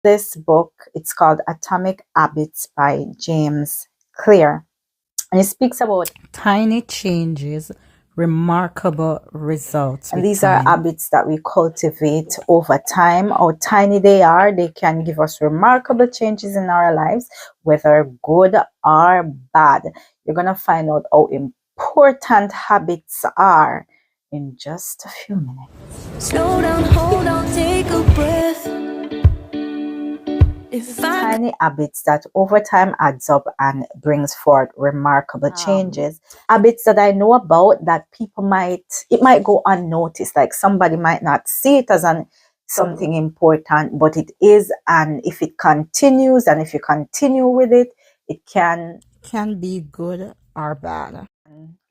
This book, it's called Atomic Habits by James Clear. And it speaks about Tiny changes, remarkable results and with these are time. habits that we cultivate over time. How tiny they are, they can give us remarkable changes in our lives, whether good or bad. You're going to find out how important habits are in just a few minutes. Slow down, hold on, take a breath. Tiny habits that over time adds up and brings forth remarkable changes. Habits that I know about that it might go unnoticed, like somebody might not see it as something important, but it is. And if it continues, and if you continue with it, it can be good or bad.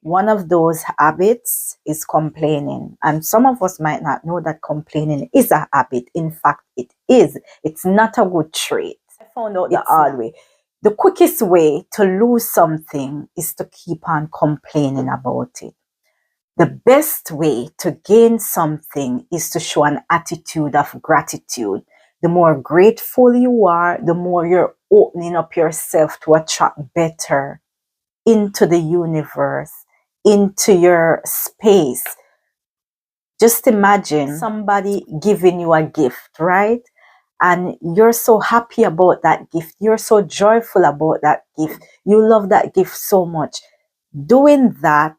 one of those habits is complaining. And some of us might not know that complaining is a habit. In fact, it is. It's not a good trait. I found out the hard way. The quickest way to lose something is to keep on complaining about it. The best way to gain something is to show an attitude of gratitude. The more grateful you are, the more you're opening up yourself to attract better into the universe, into your space. Just imagine somebody giving you a gift, right? And you're so happy about that gift. You're so joyful about that gift. You love that gift so much. Doing that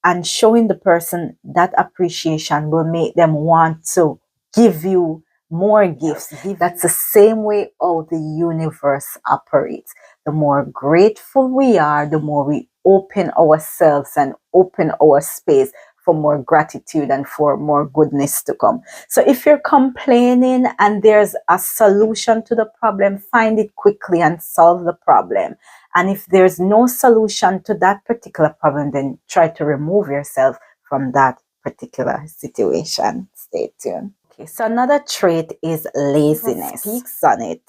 and showing the person that appreciation will make them want to give you more gifts. That's the same way how the universe operates. The more grateful we are, the more we open ourselves and open our space for more gratitude and for more goodness to come. So if you're complaining and there's a solution to the problem, find it quickly and solve the problem. And if there's no solution to that particular problem, then try to remove yourself from that particular situation. Stay tuned. Okay, so another trait is laziness. It speaks on it.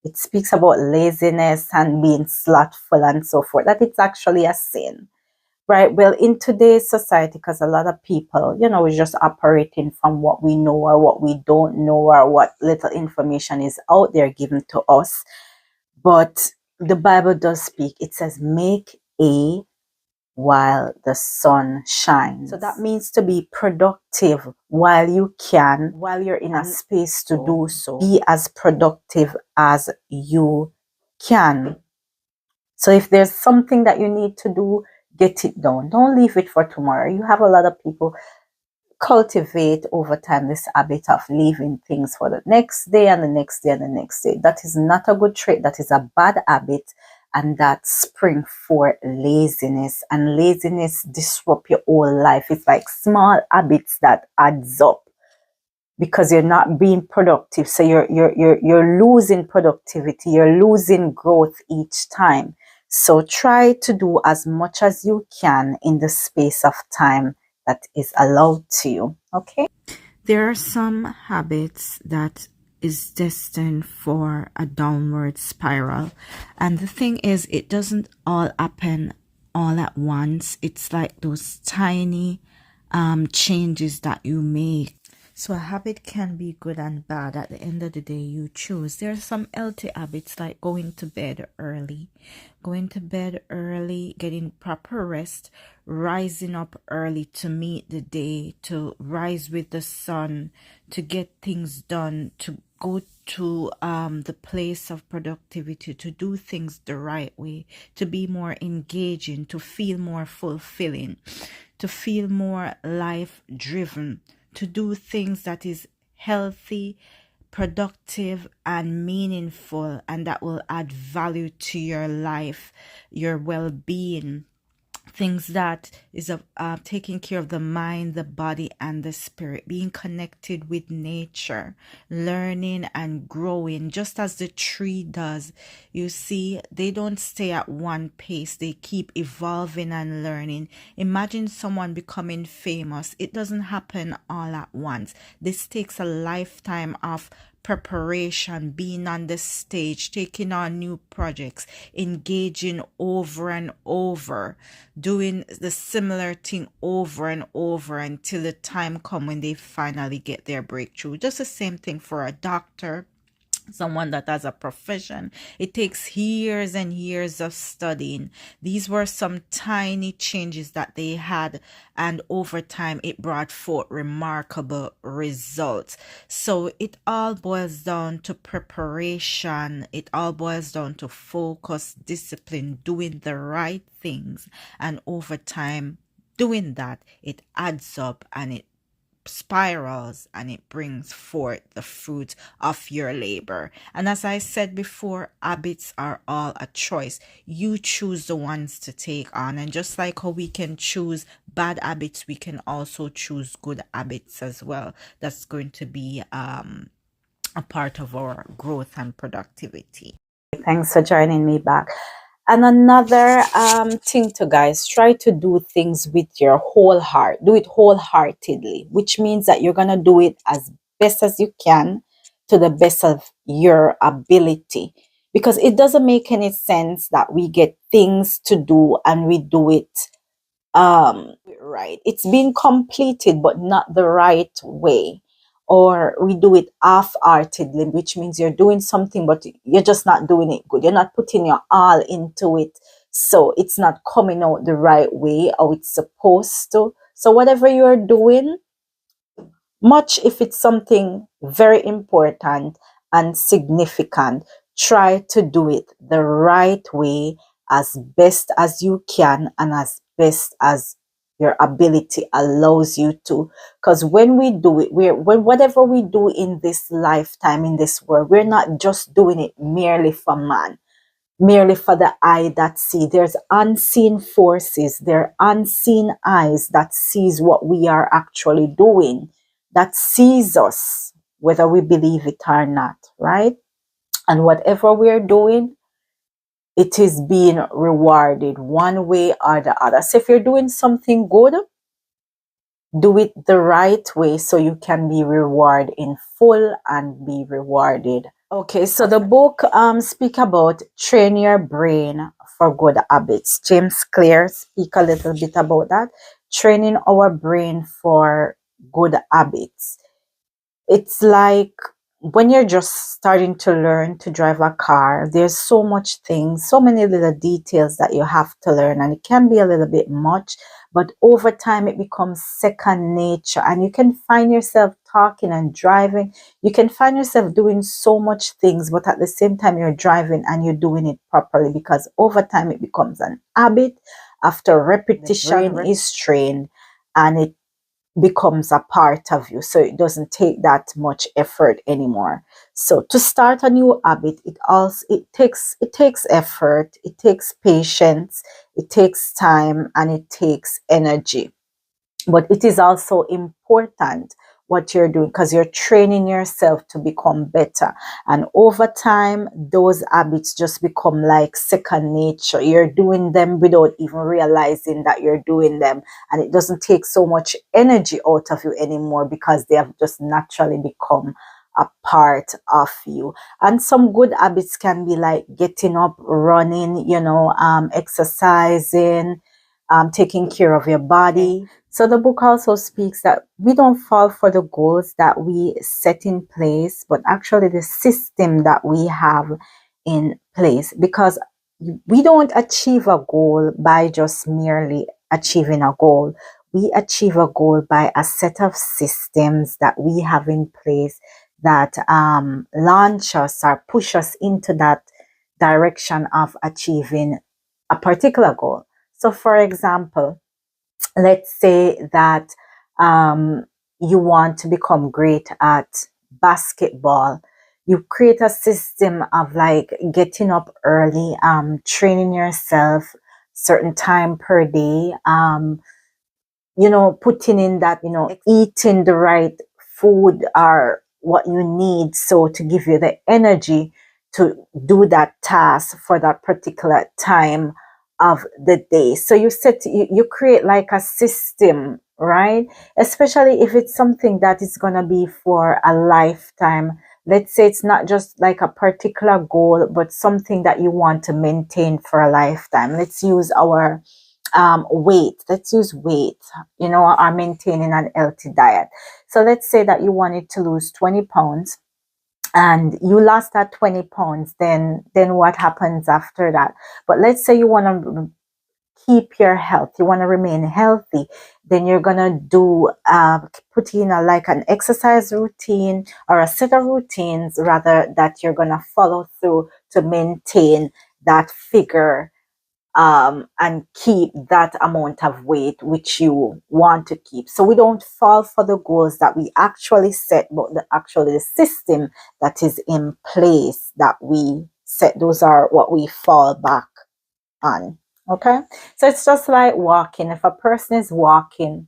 It speaks about laziness and being slothful and so forth, that it's actually a sin. Right. Well, in today's society, because a lot of people, we're just operating from what we know or what we don't know or what little information is out there given to us. But the Bible does speak. It says, make a while the sun shines. So that means to be productive while you can, while you're in a space to do so. Be as productive as you can. So if there's something that you need to do, get it done. Don't leave it for tomorrow. You have a lot of people cultivate over time this habit of leaving things for the next day and the next day and the next day. That is not a good trait. That is a bad habit. And that spring for laziness. And laziness disrupt your whole life. It's like small habits that adds up because you're not being productive. So you're losing productivity. You're losing growth each time. So try to do as much as you can in the space of time that is allowed to you. Okay? There are some habits that is destined for a downward spiral. And the thing is, it doesn't all happen all at once. It's like those tiny changes that you make. So a habit can be good and bad. At the end of the day, you choose. There are some healthy habits like going to bed early, getting proper rest, rising up early to meet the day, to rise with the sun, to get things done, to go to the place of productivity, to do things the right way, to be more engaging, to feel more fulfilling, to feel more life driven, to do things that is healthy, productive, and meaningful, and that will add value to your life, your well-being. Things that is taking care of the mind, the body, and the spirit, being connected with nature, learning and growing, just as the tree does. You see, they don't stay at one pace. They keep evolving and learning. Imagine someone becoming famous. It doesn't happen all at once. This takes a lifetime of preparation, being on the stage, taking on new projects, engaging over and over, doing the similar thing over and over until the time comes when they finally get their breakthrough. Just the same thing for a doctor, someone that has a profession. It takes years and years of studying. These were some tiny changes that they had, and over time it brought forth remarkable results. So it all boils down to preparation. It all boils down to focus, discipline, doing the right things, and over time doing that, it adds up and it spirals and it brings forth the fruit of your labor. And as I said before, habits are all a choice. You choose the ones to take on. And just like how we can choose bad habits, we can also choose good habits as well. That's going to be a part of our growth and productivity. Thanks for joining me back. And another thing to guys, try to do things with your whole heart. Do it wholeheartedly, which means that you're going to do it as best as you can to the best of your ability. Because it doesn't make any sense that we get things to do and we do it right. It's being completed, but not the right way. Or we do it half-heartedly, which means you're doing something, but you're just not doing it good. You're not putting your all into it. So it's not coming out the right way or it's supposed to. So whatever you're doing, much if it's something very important and significant, try to do it the right way as best as you can and as best as your ability allows you to. Because when we do it, whatever we do in this lifetime, in this world, we're not just doing it merely for man, merely for the eye that see. There's unseen forces, there are unseen eyes that sees what we are actually doing, that sees us, whether we believe it or not, right? And whatever we're doing, it is being rewarded one way or the other. So if you're doing something good, do it the right way so you can be rewarded in full and be rewarded. Okay, so the book speak about train your brain for good habits. James Clear speak a little bit about that. Training our brain for good habits. It's like when you're just starting to learn to drive a car, there's so much things, so many little details that you have to learn, and it can be a little bit much, but over time it becomes second nature, and you can find yourself talking and driving. You can find yourself doing so much things, but at the same time you're driving and you're doing it properly, because over time it becomes an habit. After repetition is trained, and it becomes a part of you, so it doesn't take that much effort anymore. So to start a new habit, it takes effort, it takes patience, it takes time, and it takes energy. But it is also important what you're doing, because you're training yourself to become better. And over time, those habits just become like second nature. You're doing them without even realizing that you're doing them. And it doesn't take so much energy out of you anymore, because they have just naturally become a part of you. And some good habits can be like getting up, running, exercising, taking care of your body. So the book also speaks that we don't fall for the goals that we set in place, but actually the system that we have in place, because we don't achieve a goal by just merely achieving a goal. We achieve a goal by a set of systems that we have in place that launch us or push us into that direction of achieving a particular goal. So for example, let's say that you want to become great at basketball. You create a system of like getting up early, training yourself certain time per day, putting in that, eating the right food or what you need, so to give you the energy to do that task for that particular time of the day. So you create like a system, right? Especially if it's something that is going to be for a lifetime. Let's say it's not just like a particular goal, but something that you want to maintain for a lifetime. Let's use our weight. Let's use weight, or maintaining an healthy diet. So let's say that you wanted to lose 20 pounds and you lost that 20 pounds, then what happens after that? But let's say you want to keep your health, you want to remain healthy, then you're gonna do put in like an exercise routine or a set of routines rather that you're gonna follow through to maintain that figure, and keep that amount of weight which you want to keep. So we don't fall for the goals that we actually set, but actually the system that is in place that we set, those are what we fall back on. Okay, so it's just like walking. If a person is walking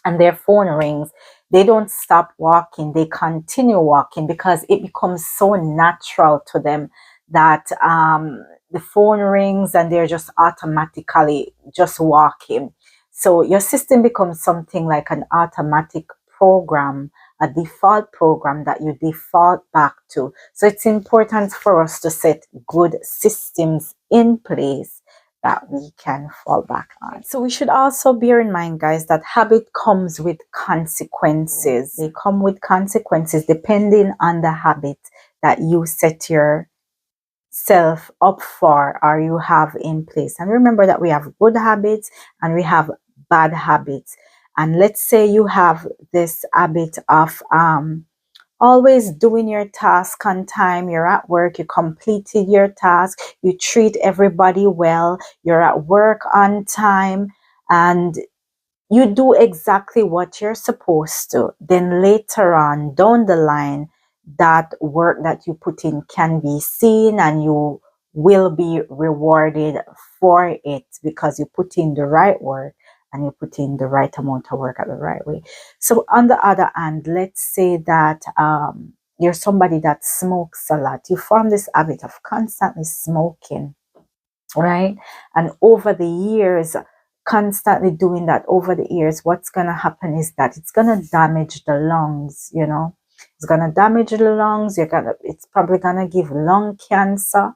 and their phone rings, they don't stop walking, they continue walking because it becomes so natural to them that the phone rings and they're just automatically just walking. So your system becomes something like an automatic program, a default program that you default back to. So it's important for us to set good systems in place that we can fall back on. So we should also bear in mind, guys, that habit comes with consequences. They come with consequences depending on the habit that you set yourself up for or you have in place. And remember that we have good habits and we have bad habits. And let's say you have this habit of always doing your task on time. You're at work, you completed your task, you treat everybody well, you're at work on time, and you do exactly what you're supposed to. Then later on down the line, that work that you put in can be seen and you will be rewarded for it because you put in the right work and you put in the right amount of work at the right way. So on the other hand, let's say that you're somebody that smokes a lot. You form this habit of constantly smoking, right? And over the years, constantly doing that over the years, what's going to happen is that it's going to damage the lungs, you know. It's going to damage the lungs. It's probably going to give lung cancer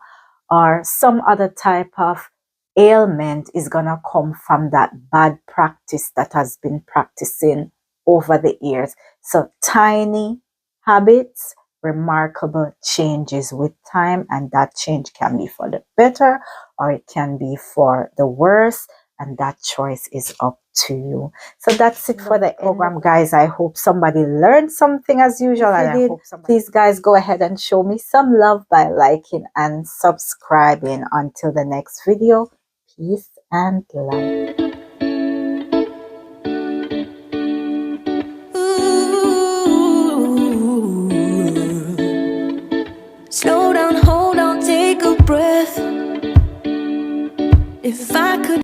or some other type of ailment is going to come from that bad practice that has been practicing over the years. So tiny habits, remarkable changes with time, and that change can be for the better or it can be for the worse, and that choice is up to you. So that's it for the program, guys. I hope somebody learned something as usual, and I hope please, guys, go ahead and show me some love by liking and subscribing. Until the next video, peace and love. Slow down, hold on, take a breath. If I could